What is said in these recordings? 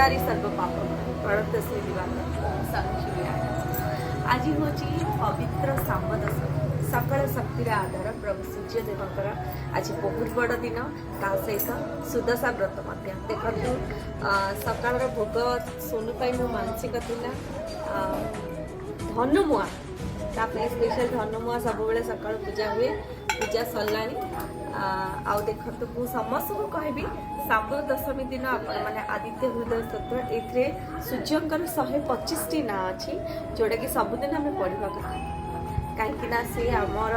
संसारी सर्व पाप प्रणतस्मै दिवाकर आज हूँ पवित्र शाम्बदश सकल शक्तिर आधार प्रभु सूर्यदेवकर आज बहुत बड़ दिन ता सहित सुदशा व्रत देखु सकाल भोग सोनुपाई मो मानसिक थिला धनुमुआ स्पेशल धनुमुआ सब बेले सका पूजा हुए पूजा सरला आउ देखु मु समस्त को कहबी शाम्ब दशमी दिन मैंने आदित्य हृदय स्तोत्र ए सूर्यंकर 125 ना अच्छी जोटा कि सबुदिन आम पढ़ा कथा कहीं सी आमर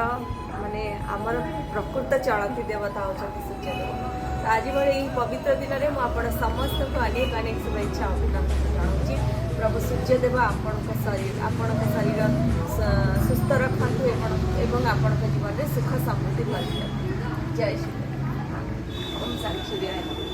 माने आमर प्रकृत चलती देवता होती सूर्यदेव तो आज भले यही पवित्र दिन में मुझे समस्त को अनेक अनेक शुभेच्छा अभिनंदन जनाऊँगी प्रभु सूर्यदेव आपण शरीर सुस्थ रखु एवं आपण जीवन में सुख समृद्धि कर जय श्री ओम साई सूर्य।